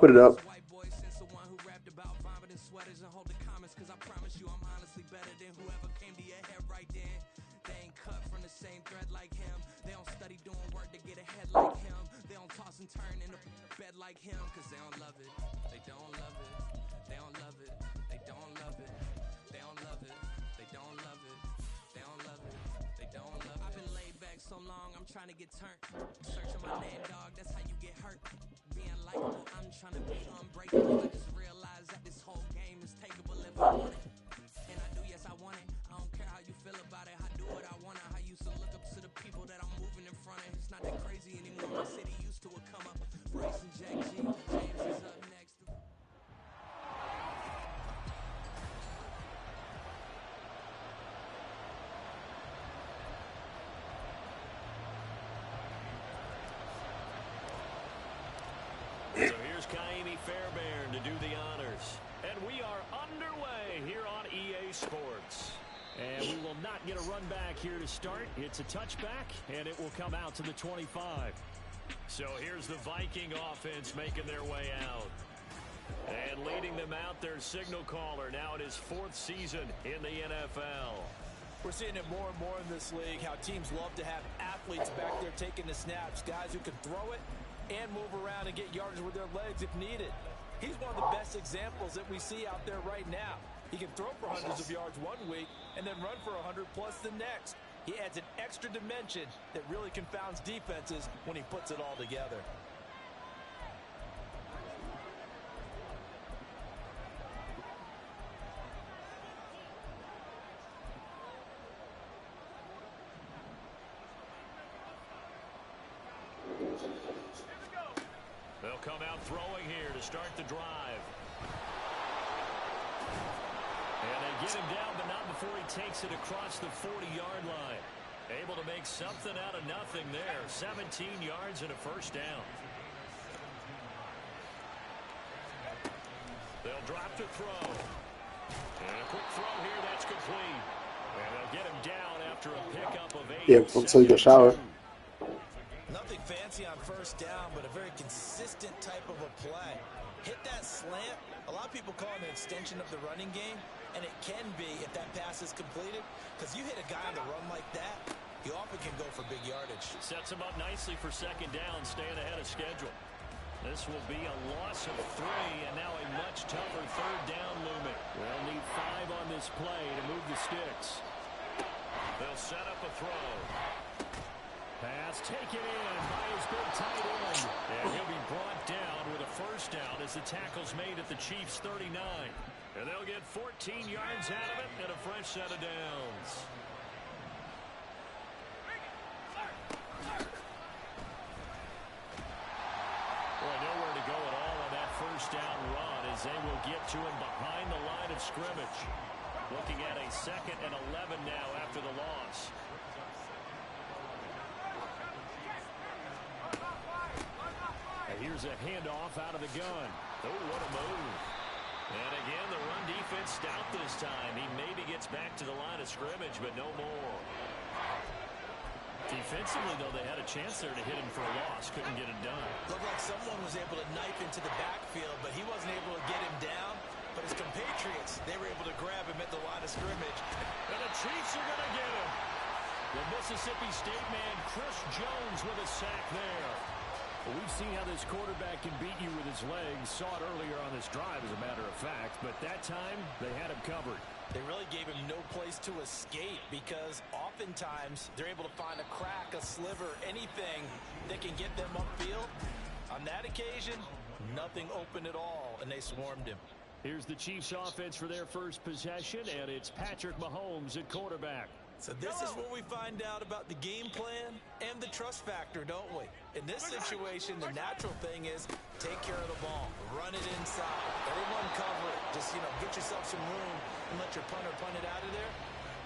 put it up. Like him, cause they don't love it. They don't love it. They don't love it. They don't love it. They don't love it. They don't love it. They don't love it. They don't love it. I've been laid back so long, I'm trying to get turned. Searching my name, dog, that's how you get hurt. Being likable, I'm trying to be unbreakable. I just realized that this whole game is takeable if I want it. And I do, yes, I want it. I don't care how you feel about it. I do what I want. I used to look up to the people that I'm moving in front of. It's not that crazy anymore. My city used to a come up. Bryce and Jack G. James is up next. So here's Kaimi Fairbairn to do the honors. And we are underway here on EA Sports. And we will not get a run back here to start. It's a touchback, and it will come out to the 25. So here's the Viking offense making their way out. And leading them out, their signal caller now in his 4th season in the NFL. We're seeing it more and more in this league, how teams love to have athletes back there taking the snaps, guys who can throw it and move around and get yardage with their legs if needed. He's one of the best examples that we see out there right now. He can throw for hundreds of yards one week and then run for 100+ the next. He adds an extra dimension that really confounds defenses when he puts it all together. They'll come out throwing here to start the drive. And they get him down, but not before he takes it across the 40-yard line. Able to make something out of nothing there. 17 yards and a first down. They'll drop to throw. And a quick throw here, that's complete. And they'll get him down after a pickup of 8. Yeah, until you get showered. Nothing fancy on first down, but a very consistent type of a play. Hit that slant. A lot of people call it an extension of the running game, and it can be if that pass is completed, because you hit a guy on the run like that, you often can go for big yardage. Sets him up nicely for second down, staying ahead of schedule. This will be a loss of 3, and now a much tougher third down looming. They'll need 5 on this play to move the sticks. They'll set up a throw. Pass taken in by his big tight end. And he'll be brought down with a first down as the tackle's made at the Chiefs' 39. And they'll get 14 yards out of it and a fresh set of downs. Boy, nowhere to go at all on that first down run as they will get to him behind the line of scrimmage. Looking at a 2nd and 11 now after the loss. Here's a handoff out of the gun. Oh, what a move. And again, the run defense stout this time. He maybe gets back to the line of scrimmage, but no more. Defensively, though, they had a chance there to hit him for a loss. Couldn't get it done. Looked like someone was able to knife into the backfield, but he wasn't able to get him down. But his compatriots, they were able to grab him at the line of scrimmage. And the Chiefs are going to get him. The Mississippi State man, Chris Jones, with a sack there. Well, we've seen how this quarterback can beat you with his legs. Saw it earlier on this drive, as a matter of fact. But that time, they had him covered. They really gave him no place to escape because oftentimes they're able to find a crack, a sliver, anything that can get them upfield. On that occasion, nothing open at all, and they swarmed him. Here's the Chiefs offense for their first possession, and it's Patrick Mahomes at quarterback. So this is where we find out about the game plan and the trust factor, don't we? In this situation, the natural thing is take care of the ball, run it inside, everyone cover it. Just, get yourself some room and let your punter punt it out of there.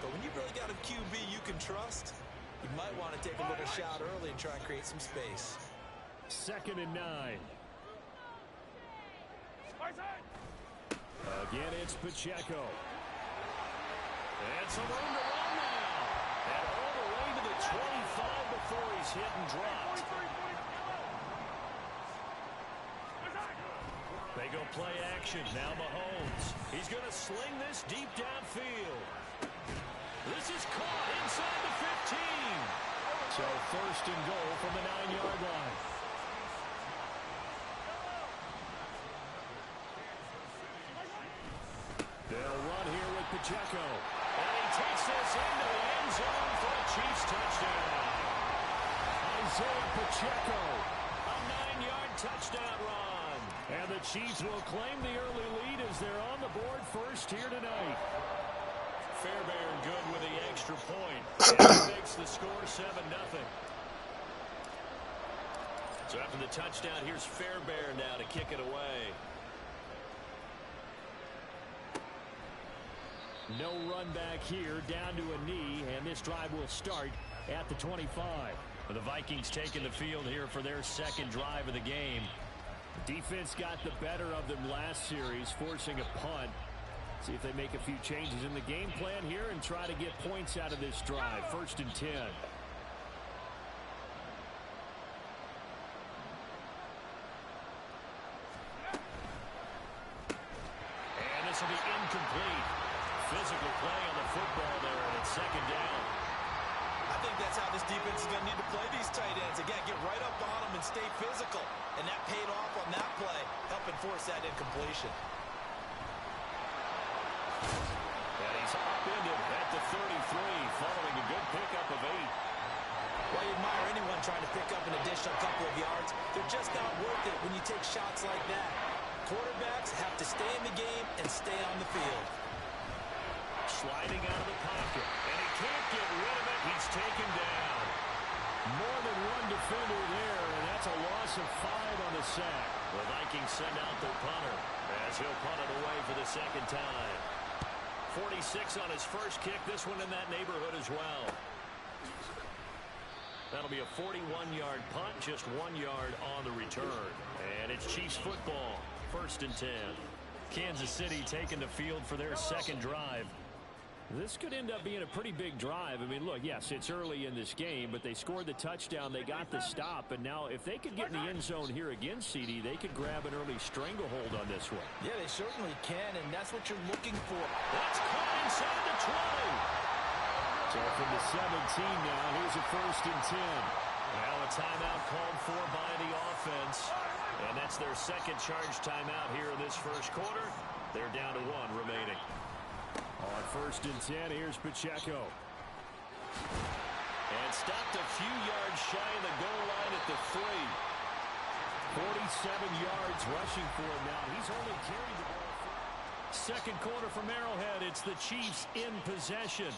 But when you've really got a QB you can trust, you might want to take a little shot early and try and create some space. 2nd and 9. Again, it's Pacheco. And some room to run now. And all the way to the 25 before he's hit and dropped. They go play action. Now Mahomes. He's going to sling this deep downfield. This is caught inside the 15. So first and goal from the 9-yard line. They'll run here with Pacheco. And he takes this into the end zone for a Chiefs touchdown. Isaiah Pacheco, a 9-yard touchdown run. And the Chiefs will claim the early lead as they're on the board first here tonight. Fairbairn good with the extra point. And he makes the score 7-0. So after the touchdown, here's Fairbairn now to kick it away. No run back here, down to a knee, and this drive will start at the 25. The Vikings taking the field here for their second drive of the game. The defense got the better of them last series, forcing a punt. See if they make a few changes in the game plan here and try to get points out of this drive. First and 10. And this will be incomplete. Physical play on the football there, and it's second down. I think that's how this defense is going to need to play these tight ends. Again, get right up on them and stay physical. And that paid off on that play, helping force that incompletion. And he's upended at the 33, following a good pickup of 8. Well, you admire anyone trying to pick up an additional couple of yards. They're just not worth it when you take shots like that. Quarterbacks have to stay in the game and stay on the field. Sliding out of the pocket, and he can't get rid of it. He's taken down. More than one defender there, and that's a loss of 5 on the sack. The Vikings send out their punter as he'll punt it away for the second time. 46 on his first kick, this one in that neighborhood as well. That'll be a 41-yard punt, just 1 yard on the return. And it's Chiefs football, first and 10. Kansas City taking the field for their second drive. This could end up being a pretty big drive. I mean, look, yes, it's early in this game, but they scored the touchdown. They got the stop, and now if they could get in the end zone here against CD, they could grab an early stranglehold on this one. Yeah, they certainly can, and that's what you're looking for. That's caught inside the 20. So from the 17 now, here's a first and 10. Now a timeout called for by the offense, and that's their second charge timeout here in this first quarter. They're down to 1 remaining. On first and 10, here's Pacheco. And stopped a few yards shy of the goal line at the 3. 47 yards rushing for him now. He's only carried the ball. Second quarter from Arrowhead. It's the Chiefs in possession.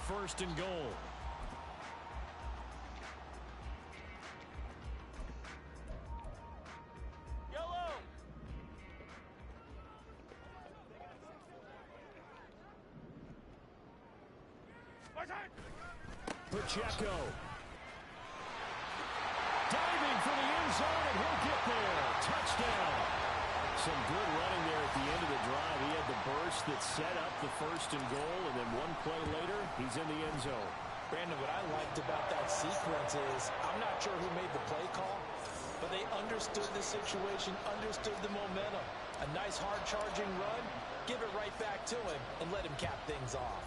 First and goal. Yellow. Pacheco. Diving for the end zone, and he'll get there. Touchdown. Some good running there at the end of the drive. He had the burst that set up the first and goal, and then one play later, he's in the end zone. Brandon, what I liked about that sequence is I'm not sure who made the play call, but they understood the situation, understood the momentum. A nice hard-charging run, give it right back to him, and let him cap things off.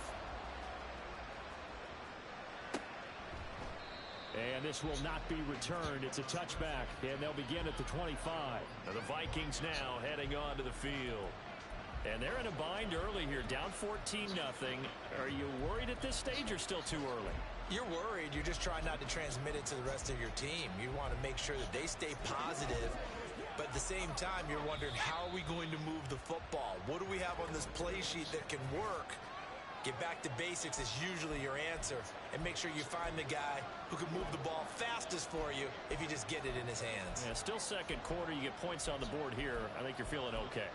And this will not be returned. It's a touchback, and they'll begin at the 25. And the Vikings now heading on to the field. And they're in a bind early here, down 14-0. Are you worried at this stage or still too early? You're worried. You're just trying not to transmit it to the rest of your team. You want to make sure that they stay positive, but at the same time, you're wondering, how are we going to move the football? What do we have on this play sheet that can work? Get back to basics is usually your answer, and make sure you find the guy who can move the ball fastest for you if you just get it in his hands. Yeah, still second quarter. You get points on the board here. I think you're feeling okay.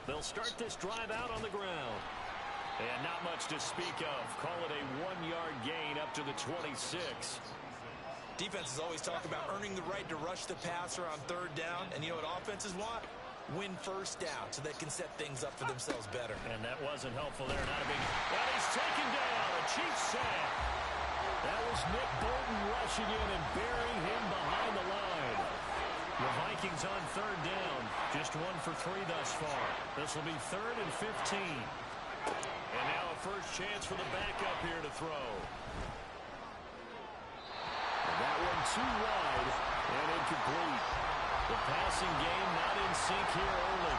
They'll start this drive out on the ground. And not much to speak of. Call it a 1-yard gain up to the 26. Defenses always talk about earning the right to rush the passer on third down. And you know what offenses want? Win first down so they can set things up for themselves better. And that wasn't helpful there. Not a big... And he's taken down. A Chiefs sack. That was Nick Bolton rushing in and burying him behind the line. The Vikings on third down. Just 1 for 3 thus far. This will be 3rd and 15. And now a first chance for the backup here to throw. And that one too wide and incomplete. The passing game not in sync here early.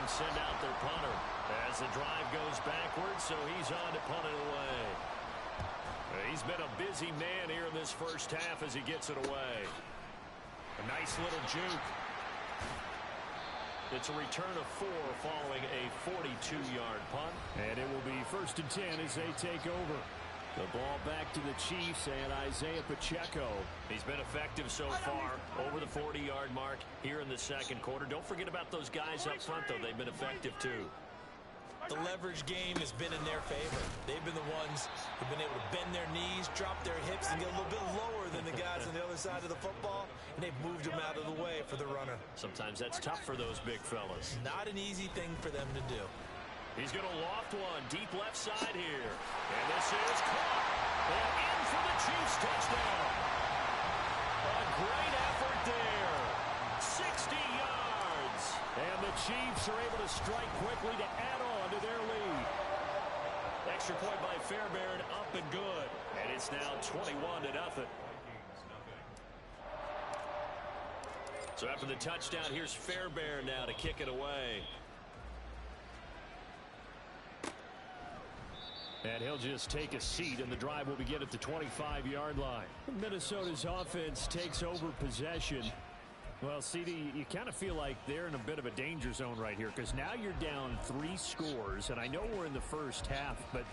Send out their punter as the drive goes backwards, so he's on to punt it away. He's been a busy man here in this first half as he gets it away. A nice little juke. It's a return of 4 following a 42-yard punt. And it will be 1st and 10 as they take over. The ball back to the Chiefs and Isaiah Pacheco. He's been effective so far over the 40-yard mark here in the second quarter. Don't forget about those guys up front, though. They've been effective, too. The leverage game has been in their favor. They've been the ones who've been able to bend their knees, drop their hips, and get a little bit lower than the guys on the other side of the football, and they've moved them out of the way for the runner. Sometimes that's tough for those big fellas. Not an easy thing for them to do. He's going to loft one deep left side here. And this is caught. And in for the Chiefs touchdown. A great effort there. 60 yards. And the Chiefs are able to strike quickly to add on to their lead. Extra point by Fairbairn, up and good. And it's now 21-0. So after the touchdown, here's Fairbairn now to kick it away. And he'll just take a seat, and the drive will begin at the 25-yard line. Minnesota's offense takes over possession. Well, CD, you kind of feel like they're in a bit of a danger zone right here, because now you're down 3 scores, and I know we're in the first half, but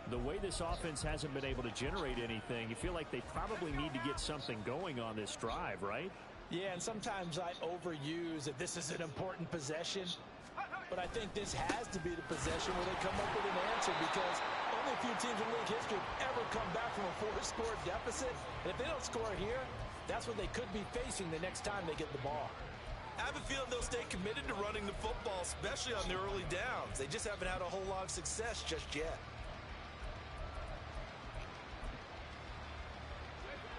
the way this offense hasn't been able to generate anything, you feel like they probably need to get something going on this drive, right? Yeah, and sometimes I overuse that this is an important possession, but I think this has to be the possession where they come up with an answer, because only a few teams in league history have ever come back from a 4-score deficit. And if they don't score here, that's what they could be facing the next time they get the ball. I have a feeling they'll stay committed to running the football, especially on the early downs. They just haven't had a whole lot of success just yet.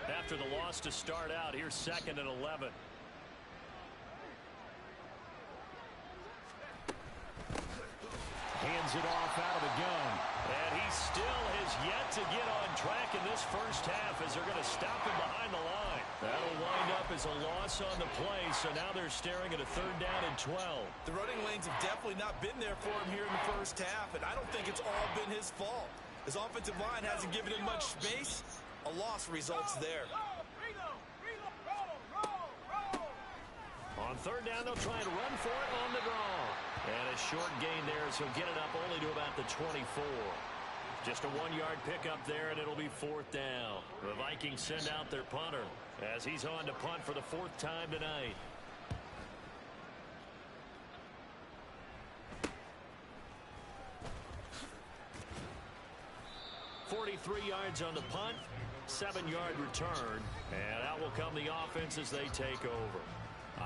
After the loss to start out, here's 2nd and 11. Hands it off out of the gun. And he still has yet to get on track in this first half as they're going to stop him behind the line. That'll wind up as a loss on the play, so now they're staring at a 3rd down and 12. The running lanes have definitely not been there for him here in the first half, and I don't think it's all been his fault. His offensive line hasn't given him much space. A loss results there. On 3rd down, they'll try and run for it on the draw. And a short gain there, so he'll get it up only to about the 24. Just a 1-yard pickup there, and it'll be 4th down. The Vikings send out their punter as he's on to punt for the 4th time tonight. .43 yards on the punt, 7-yard return, and out will come the offense as they take over.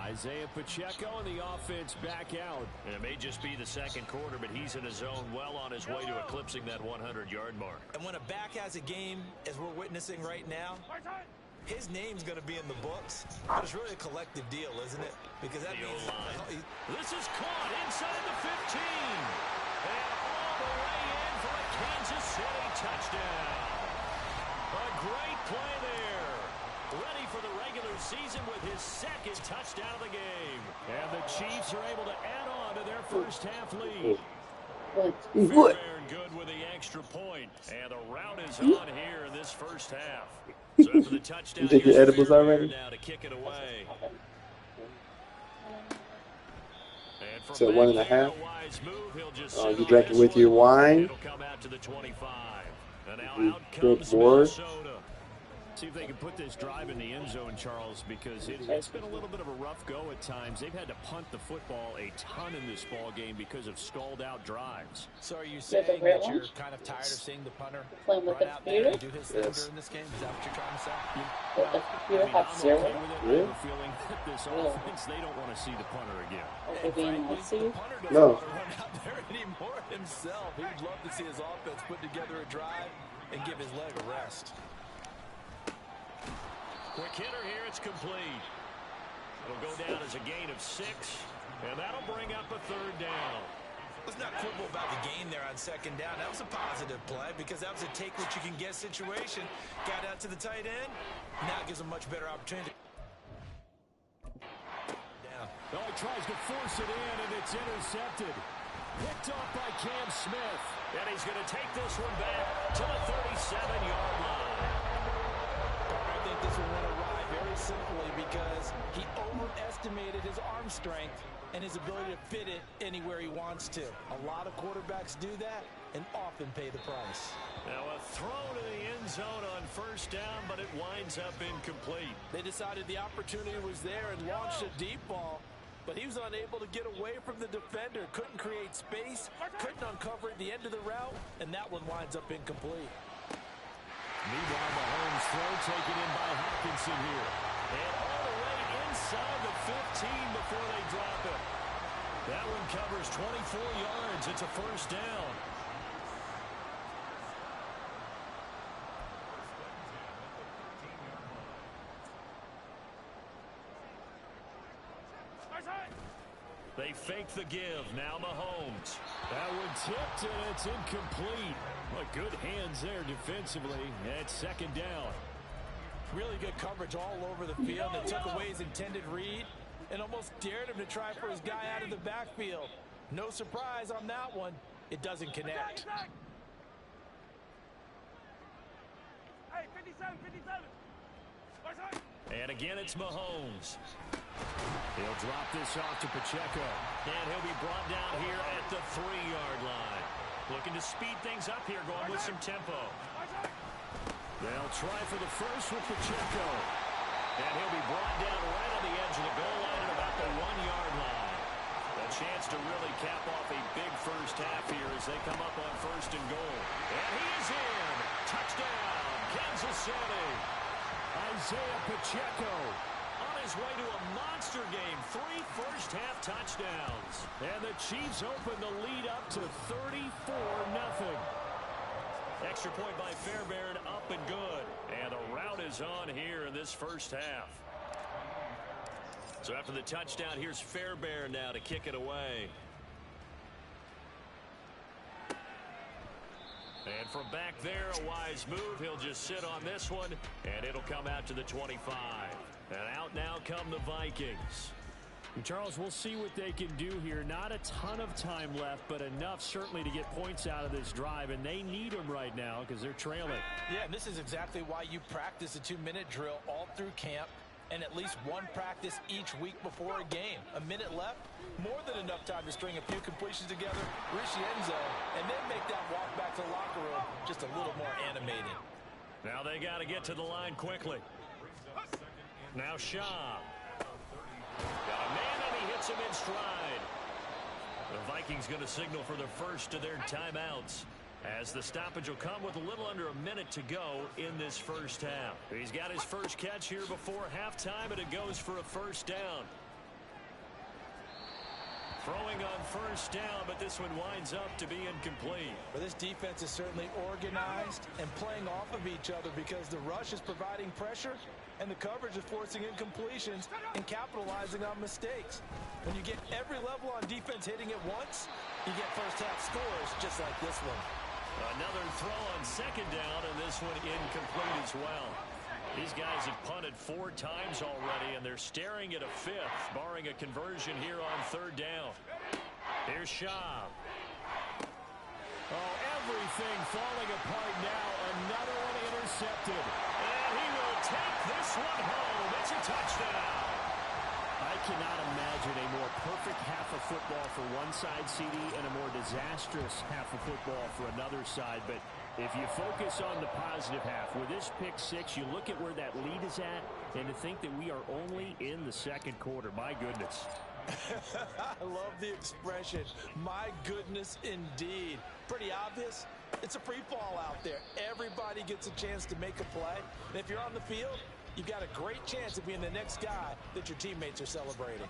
Isaiah Pacheco and the offense back out. And it may just be the second quarter, but he's in his zone well on his way to eclipsing that 100-yard mark. And when a back has a game, as we're witnessing right now, his name's going to be in the books. But it's really a collective deal, isn't it? Because that means... This is caught inside the 15. And all the way in for a Kansas City touchdown. A great play there. Ready for the regular season with his second touchdown of the game. And the Chiefs are able to add on to their first half lead. Fairbairn good with the extra point. And the route is on here in this first half. So after the touchdown, you take your edibles already? Now to kick it away. So 1.5. Oh, you drank it with your wine? It'll come out to the 25. And now You out drink comes more? Minnesota. See if they can put this drive in the end zone, Charles, because it's been a little bit of a rough go at times. They've had to punt the football a ton in this ball game because of stalled-out drives. So are you saying that you're kind of tired of seeing the punter run out there and do his thing during this game? Is that what you're trying to say? I'm okay with it. I have a feeling that this offense, they don't want to see the punter again. And frankly, the punter doesn't No. want to run out there anymore himself. He'd love to see his offense put together a drive and give his leg a rest. Quick hitter here, it's complete. It'll go down as a gain of 6, and that'll bring up a third down. Let's not quibble about the gain there on second down. That was a positive play because that was a take-what-you-can-get situation. Got out to the tight end. Now it gives him much better opportunity. Down. Oh, he tries to force it in, and it's intercepted. Picked off by Cam Smith. And he's going to take this one back to the 37-yard line. I think this one went awry very simply because he overestimated his arm strength and his ability to fit it anywhere he wants to. A lot of quarterbacks do that and often pay the price. Now a throw to the end zone on first down, but it winds up incomplete. They decided the opportunity was there and launched a deep ball, but he was unable to get away from the defender. Couldn't create space, couldn't uncover at the end of the route, and that one winds up incomplete. Meanwhile, Mahomes' throw taken in by Hawkinson here. And all the way inside the 15 before they drop it. That one covers 24 yards. It's a first down. They fake the give. Now Mahomes. That one tipped, and it's incomplete. But good hands there defensively. It's second down. Really good coverage all over the field. They took away his intended read and almost dared him to try for his guy out of the backfield. No surprise on that one. It doesn't connect. Hey, 57, 57. And again, it's Mahomes. He'll drop this off to Pacheco. And he'll be brought down here at the 3-yard line. Looking to speed things up here, going with some tempo. They'll try for the first with Pacheco. And he'll be brought down right on the edge of the goal line at about the 1-yard line. A chance to really cap off a big first half here as they come up on first and goal. And he is in. Touchdown, Kansas City. Isaiah Pacheco on his way to a monster game. 3 first-half touchdowns. And the Chiefs open the lead up to 34-0. Extra point by Fairbairn, up and good. And the route is on here in this first half. So after the touchdown, here's Fairbairn now to kick it away. And from back there, a wise move. He'll just sit on this one, and it'll come out to the 25. And out now come the Vikings. Charles, we'll see what they can do here. Not a ton of time left, but enough certainly to get points out of this drive, and they need them right now because they're trailing. Yeah, and this is exactly why you practice a 2-minute drill all through camp and at least one practice each week before a game. A minute left, more than enough time to string a few completions together, reach the end zone, and then make that walk back to the locker room just a little more animated. Now they got to get to the line quickly. Now Shaw. Got a man, and he hits him in stride. The Vikings going to signal for the first of their timeouts, as the stoppage will come with a little under a minute to go in this first half. He's got his first catch here before halftime, and it goes for a first down. Throwing on first down, but this one winds up to be incomplete. Well, this defense is certainly organized and playing off of each other because the rush is providing pressure and the coverage is forcing incompletions and capitalizing on mistakes. When you get every level on defense hitting at once, you get first half scores just like this one. Another throw on second down, and this one incomplete as well. These guys have punted 4 times already, and they're staring at a 5th, barring a conversion here on third down. Here's Schaub. Oh, everything falling apart now. Another one intercepted. And he will take this one home. It's a touchdown. I cannot imagine a more perfect half of football for one side, CD, and a more disastrous half of football for another side. But if you focus on the positive half, with this pick 6, you look at where that lead is at, and to think that we are only in the second quarter. My goodness. I love the expression. My goodness, indeed. Pretty obvious. It's a free fall out there. Everybody gets a chance to make a play. And if you're on the field, you've got a great chance of being the next guy that your teammates are celebrating.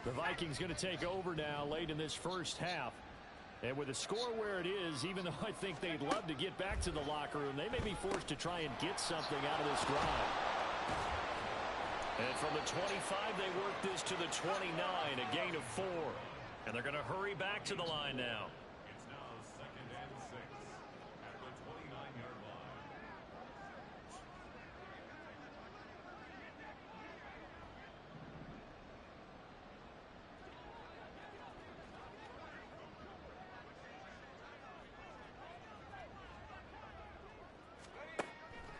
The Vikings going to take over now late in this first half. And with the score where it is, even though I think they'd love to get back to the locker room, they may be forced to try and get something out of this drive. And from the 25, they work this to the 29, a gain of 4. And they're going to hurry back to the line now. It's now 2nd and 6 at the 29-yard line.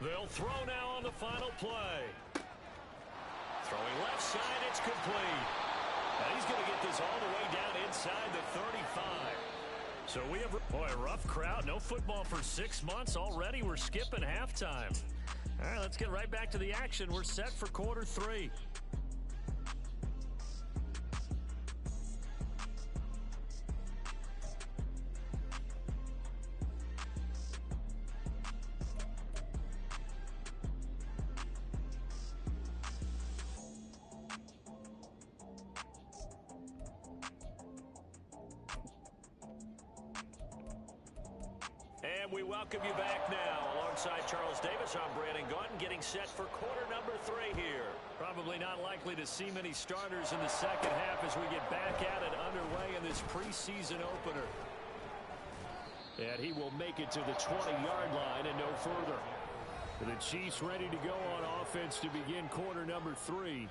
They'll throw now on the final play. Throwing left side, it's complete. And he's going to get this all the way down inside the 35. So we have, boy, a rough crowd. No football for 6 months already. We're skipping halftime. All right, let's get right back to the action. We're set for quarter 3. And we welcome you back now. Alongside Charles Davis, I'm Brandon Gaunton, getting set for quarter number 3 here. Probably not likely to see many starters in the second half as we get back at it underway in this preseason opener. And he will make it to the 20-yard line and no further. The Chiefs ready to go on offense to begin quarter number 3.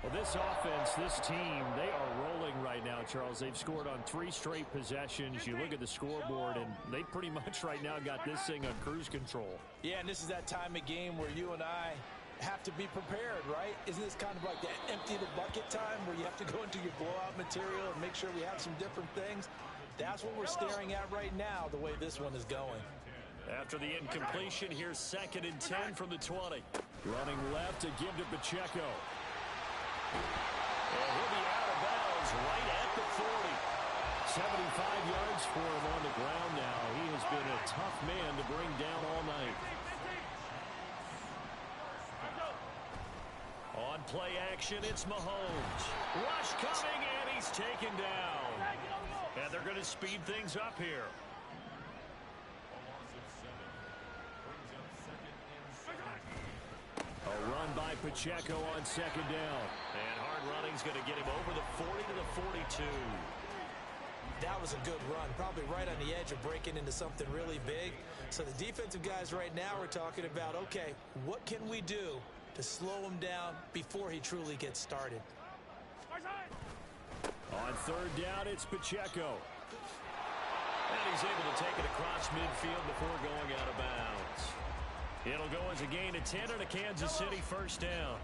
Well, this offense, this team, they are rolling right now, Charles. They've scored on 3 straight possessions. You look at the scoreboard, and they pretty much right now got this thing on cruise control. Yeah, and this is that time of game where you and I have to be prepared, right? Isn't this kind of like that empty the bucket time where you have to go into your blowout material and make sure we have some different things? That's what we're staring at right now, the way this one is going. After the incompletion, here's 2nd and 10 from the 20. Running left to give to Pacheco. And he'll be out of bounds right at the 40. 75 yards for him on the ground now. He has been a tough man to bring down all night. On play action, it's Mahomes. Rush coming, and he's taken down. And they're going to speed things up here. A run by Pacheco on 2nd down. And hard running's going to get him over the 40 to the 42. That was a good run, probably right on the edge of breaking into something really big. So the defensive guys right now are talking about, okay, what can we do to slow him down before he truly gets started? On 3rd down, it's Pacheco. And he's able to take it across midfield before going out of bounds. It'll go as a gain of 10 and a Kansas City first down.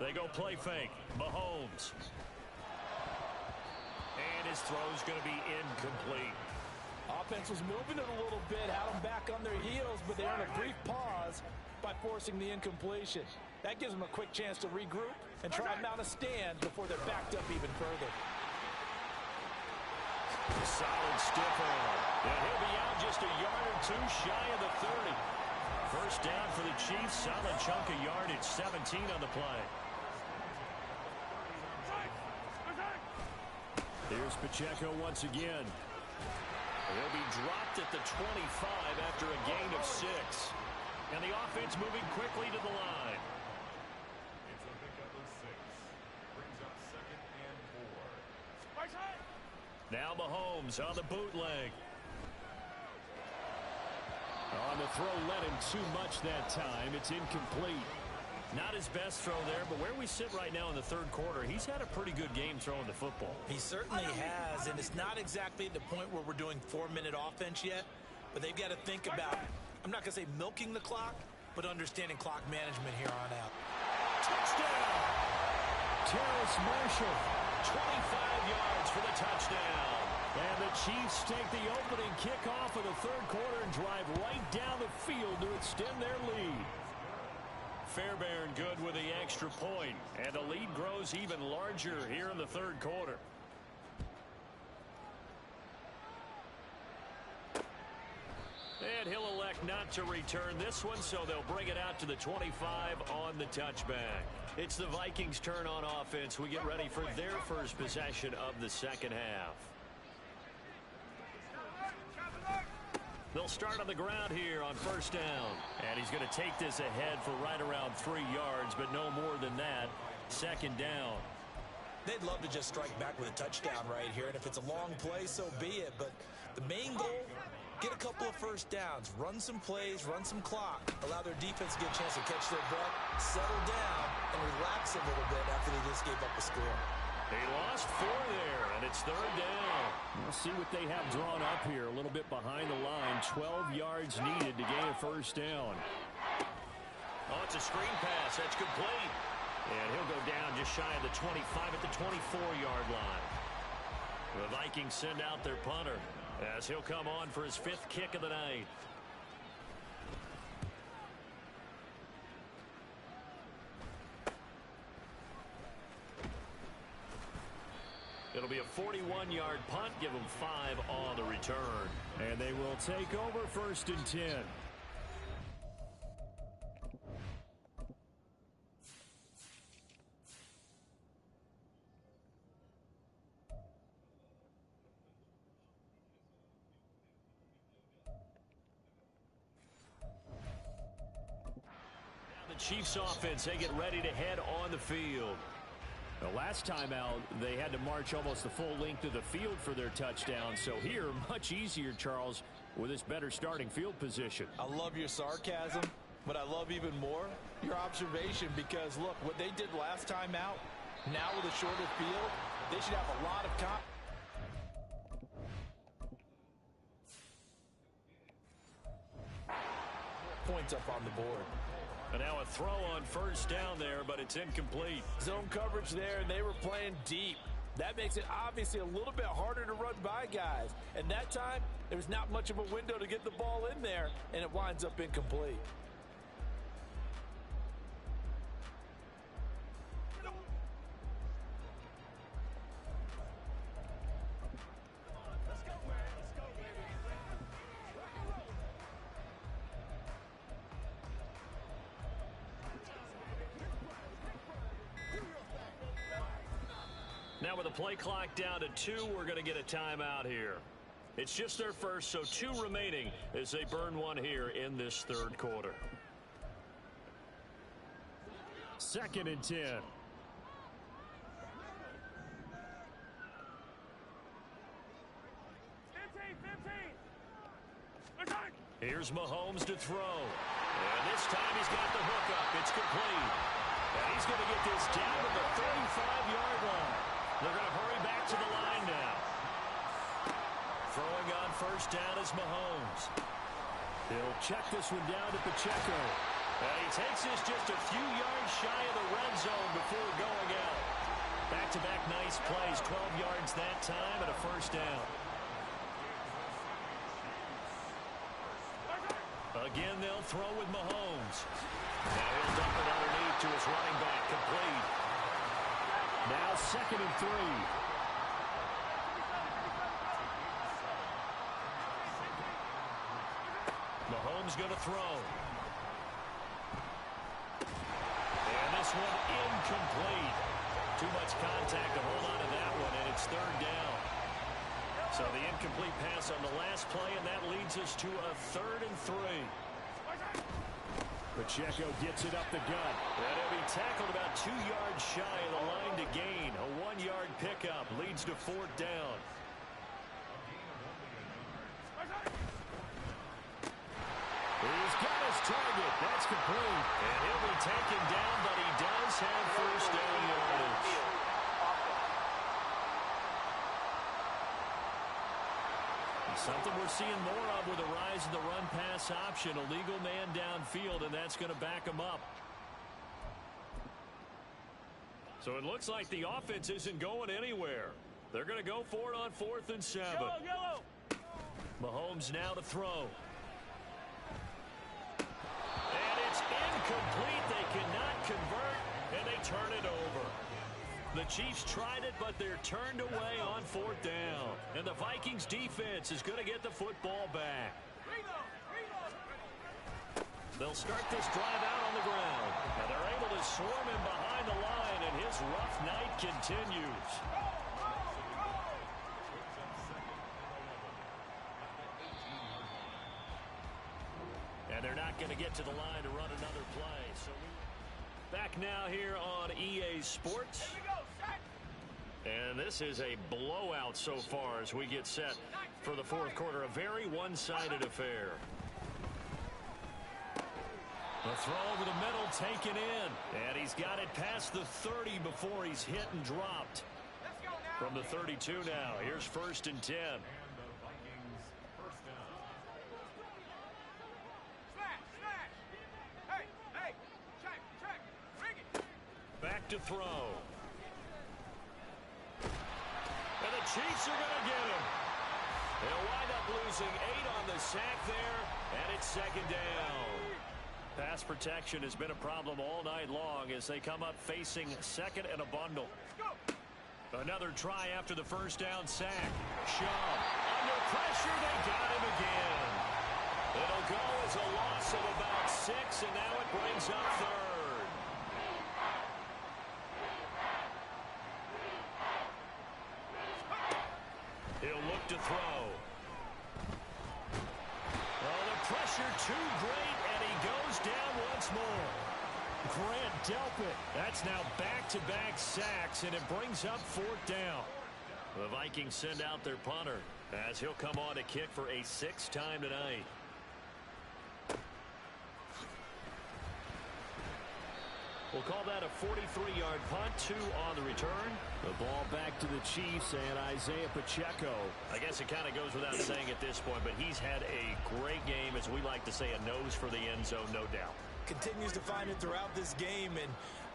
They go play fake. Mahomes. And his throw's going to be incomplete. Offense was moving it a little bit, had them back on their heels, but they're on a brief pause by forcing the incompletion. That gives them a quick chance to regroup and try and mount a stand before they're backed up even further. Solid stiff arm. And he'll be out just a yard or 2 shy of the 30. First down for the Chiefs. Solid chunk of yardage. 17 on the play. Here's Pacheco once again. He'll be dropped at the 25 after a gain of 6. And the offense moving quickly to the line. It's a pickup of 6. Brings up 2nd and 4. Now Mahomes on the bootleg. On the throw, led him too much that time. It's incomplete. Not his best throw there, but where we sit right now in the third quarter, he's had a pretty good game throwing the football. He certainly has, and it's not exactly the point where we're doing 4-minute offense yet, but they've got to think about, I'm not going to say milking the clock, but understanding clock management here on out. Touchdown! Terrace Marshall, 25 yards for the touchdown. And the Chiefs take the opening kickoff of the third quarter and drive right down the field to extend their lead. Fairbairn good with the extra point, and the lead grows even larger here in the third quarter. And he'll elect not to return this one, so they'll bring it out to the 25 on the touchback. It's the Vikings' turn on offense. We get ready for their first possession of the second half. They'll start on the ground here on first down. And he's going to take this ahead for right around 3 yards, but no more than that. Second down. They'd love to just strike back with a touchdown right here, and if it's a long play, so be it. But the main goal, get a couple of first downs, run some plays, run some clock, allow their defense to get a chance to catch their breath, settle down, and relax a little bit after they just gave up a score. They lost 4 there, and it's third down. We'll see what they have drawn up here. A little bit behind the line. 12 yards needed to gain a first down. Oh, it's a screen pass. That's complete. And he'll go down just shy of the 25 at the 24-yard line. The Vikings send out their punter as he'll come on for his 5th kick of the night. It'll be a 41-yard punt. Give them 5 on the return. And they will take over first and 10. Now the Chiefs offense, they get ready to head on the field. The last time out, they had to march almost the full length of the field for their touchdown. So here, much easier, Charles, with this better starting field position. I love your sarcasm, but I love even more your observation because, look, what they did last time out, now with a shorter field, they should have a lot of points up on the board. And now a throw on first down there, but it's incomplete. Zone coverage there, and they were playing deep. That makes it obviously a little bit harder to run by guys. And that time, there was not much of a window to get the ball in there, and it winds up incomplete. Now with the play clock down to 2, we're going to get a timeout here. It's just their first, so 2 remaining as they burn one here in this third quarter. 2nd and 10. Here's Mahomes to throw. And this time he's got the hook up. It's complete. And he's going to get this down to the 35-yard line. They're going to hurry back to the line now. Throwing on first down is Mahomes. He'll check this one down to Pacheco. And he takes this just a few yards shy of the red zone before going out. Back-to-back nice plays. 12 yards that time and a first down. Again, they'll throw with Mahomes. Now he'll dump it underneath to his running back. Complete. Now 2nd and 3. Mahomes going to throw. this one incomplete. Too much contact to hold on to that one, and it's third down. So the incomplete pass on the last play, and that leads us to a 3rd and 3. Pacheco gets it up the gut. And he'll be tackled about 2 yards shy of the line to gain. A 1-yard pickup leads to 4th down. He's got his target. That's complete. And he'll be taken down, but he does have first down yardage. Something we're seeing more of with the rise of the run-pass option. A legal man downfield, and that's going to back him up. So it looks like the offense isn't going anywhere. They're going to go for it on 4th and 7. Yellow. Mahomes now to throw. And it's incomplete. They cannot convert, and they turn it over. The Chiefs tried it, but they're turned away on 4th down. And the Vikings defense is going to get the football back. They'll start this drive out on the ground. And they're able to swarm him behind the line, and his rough night continues. And they're not going to get to the line to run another play. So back now here on EA Sports. And this is a blowout so far as we get set for the 4th quarter. A very one-sided affair. The throw over the middle taken in. And he's got it past the 30 before he's hit and dropped. From the 32 now. Here's 1st and 10. Back to throw. And the Chiefs are going to get him. They'll wind up losing 8 on the sack there, and it's 2nd down. Pass protection has been a problem all night long as they come up facing 2nd and a bundle. Another try after the 1st down sack. Shaw under pressure. They got him again. It'll go as a loss of about 6, and now it brings up 3rd. He'll look to throw. Oh, the pressure too great, and he goes down once more. Grant Delpit. That's now back-to-back sacks, and it brings up 4th down. The Vikings send out their punter as he'll come on to kick for a 6th time tonight. We'll call that a 43-yard punt, 2 on the return. The ball back to the Chiefs and Isaiah Pacheco. I guess it kind of goes without saying at this point, but he's had a great game, as we like to say, a nose for the end zone, no doubt. Continues to find it throughout this game, and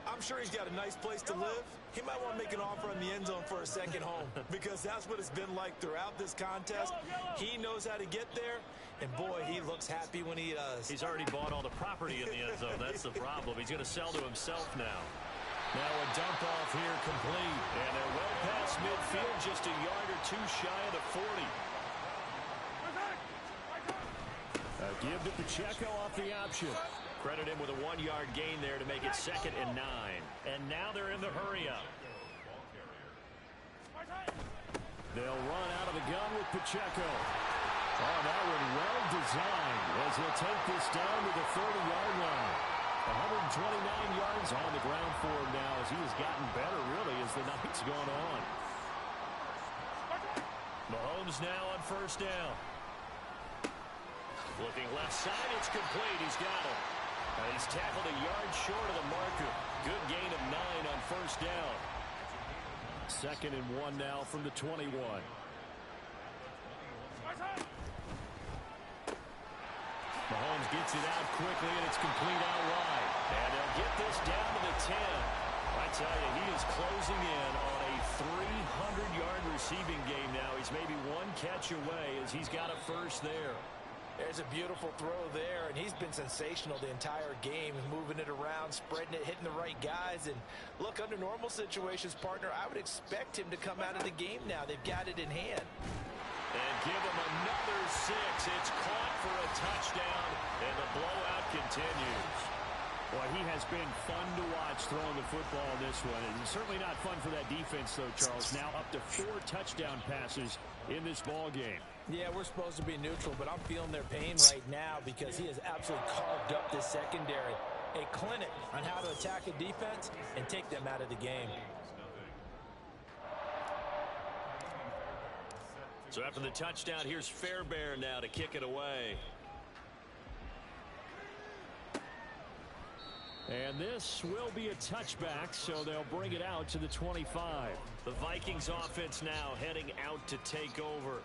I'm sure he's got a nice place to live. He might want to make an offer on the end zone for a second home because that's what it's been like throughout this contest. He knows how to get there, and boy, he looks happy when he does. He's already bought all the property in the end zone. That's the problem. He's going to sell to himself now. Now a dump off here complete, and they're well past midfield, just a yard or 2 shy of the 40. A give to Pacheco off the option. Credit him with a 1-yard gain there to make it 2nd and 9. And now they're in the hurry-up. They'll run out of the gun with Pacheco. Oh, that one well designed as he'll take this down to the 30-yard line. 129 yards on the ground for him now as he has gotten better, really, as the night's gone on. Mahomes now on 1st down. Looking left side, it's complete. He's got it. And he's tackled a yard short of the marker. Good gain of 9 on 1st down. 2nd and 1 now from the 21. Mahomes gets it out quickly, and it's complete out wide. And they'll get this down to the 10. I tell you, he is closing in on a 300-yard receiving game now. He's maybe 1 catch away as he's got a first there. There's a beautiful throw there, and he's been sensational the entire game, moving it around, spreading it, hitting the right guys. And look, under normal situations, partner, I would expect him to come out of the game now. They've got it in hand. And give him another 6. It's caught for a touchdown, and the blowout continues. Well, he has been fun to watch throwing the football in this one. And certainly not fun for that defense, though, Charles. Now up to 4 touchdown passes in this ball game. Yeah, we're supposed to be neutral, but I'm feeling their pain right now because he has absolutely carved up this secondary. A clinic on how to attack a defense and take them out of the game. So after the touchdown, here's Fairbairn now to kick it away. And this will be a touchback, so they'll bring it out to the 25. The Vikings offense now heading out to take over.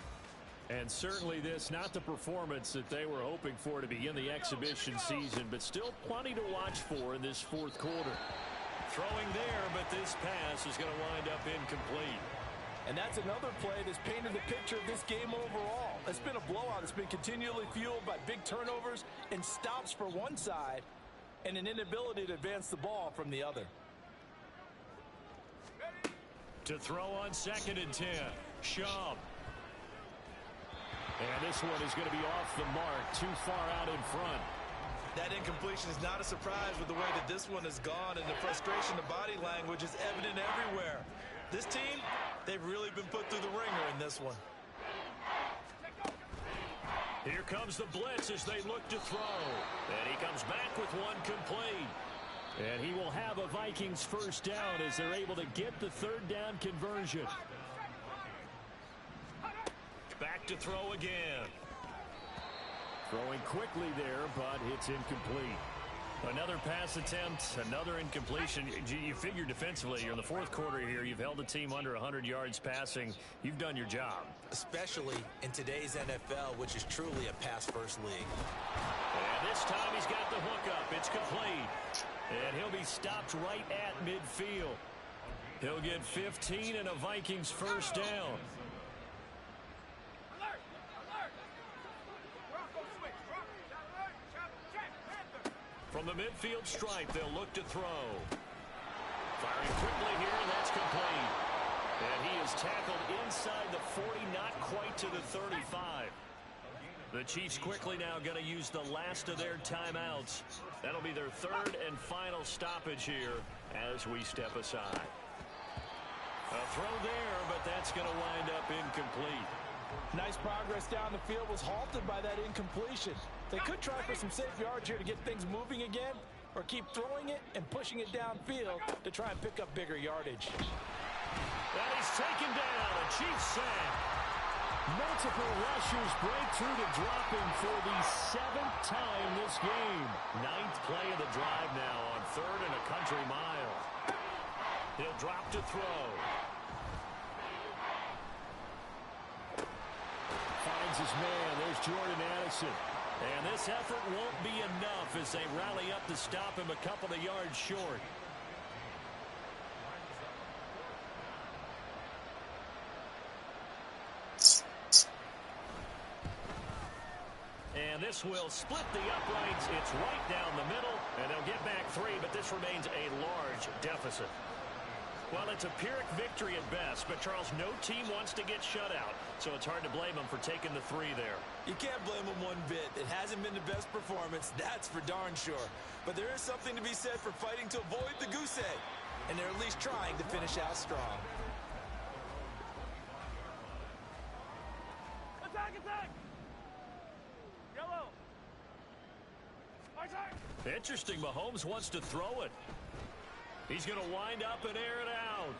And certainly this, not the performance that they were hoping for to begin the exhibition season, but still plenty to watch for in this fourth quarter. Throwing there, but this pass is going to wind up incomplete. And that's another play that's painted the picture of this game overall. It's been a blowout. It's been continually fueled by big turnovers and stops for one side and an inability to advance the ball from the other. To throw on 2nd and 10, Schaub. And this one is going to be off the mark, too far out in front. That incompletion is not a surprise with the way that this one has gone, and the frustration, the body language is evident everywhere. This team, they've really been put through the ringer in this one. Here comes the blitz as they look to throw. And he comes back with one complete. And he will have a Vikings first down as they're able to get the 3rd down conversion. Back to throw again. Throwing quickly there, but it's incomplete. Another pass attempt, another incompletion. You figure defensively, you're in the fourth quarter here. You've held the team under 100 yards passing. You've done your job. Especially in today's NFL, which is truly a pass-first league. And this time he's got the hookup. It's complete. And he'll be stopped right at midfield. He'll get 15 and a Vikings first down. From the midfield stripe, they'll look to throw. Firing quickly here, and that's complete. And he is tackled inside the 40, not quite to the 35. The Chiefs quickly now going to use the last of their timeouts. That'll be their 3rd and final stoppage here as we step aside. A throw there, but that's going to wind up incomplete. Nice progress down the field was halted by that incompletion. They could try for some safe yards here to get things moving again, or keep throwing it and pushing it downfield to try and pick up bigger yardage. And he's taken down, a Chiefs sack. Multiple rushers break through to drop him for the 7th time this game. 9th play of the drive now on 3rd and a country mile. He'll drop to throw. Finds his man. There's Jordan Addison. And this effort won't be enough as they rally up to stop him a couple of yards short. And this will split the uprights. It's right down the middle, and they'll get back 3, but this remains a large deficit. Well, it's a Pyrrhic victory at best, but Charles, no team wants to get shut out, so it's hard to blame them for taking the 3 there. You can't blame them one bit. It hasn't been the best performance, that's for darn sure. But there is something to be said for fighting to avoid the goose egg, and they're at least trying to finish out strong. Attack, attack! Yellow! Attack! Interesting, Mahomes wants to throw it. He's going to wind up and air it out.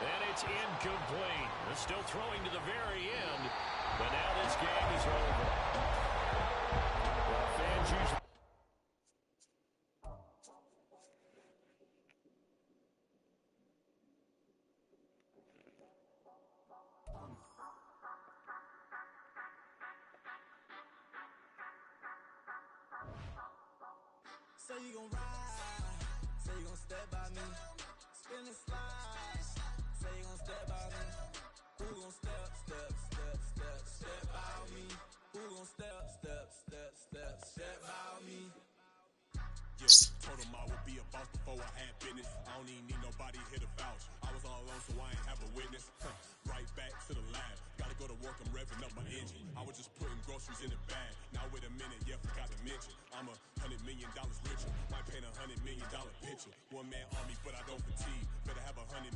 And it's incomplete. They're still throwing to the very end. But now this game is over. Well, fans usually... Say you gon' ride, say you gon' step by me, spin and slide, say you gon' step by me, who gon' step by me, who gon' step by me. Yeah, told him I would be a boss before I had business. I don't even need nobody here to vouch. I was all alone, so I ain't have a witness. Right back to the lab. Gotta go to work, I'm revving up my engine. I was just putting groceries in the bag. Now wait a minute, yeah, forgot to mention I'm $100 million richer. My paint $100 million picture. One man army, but I don't fatigue. Better have $100 million.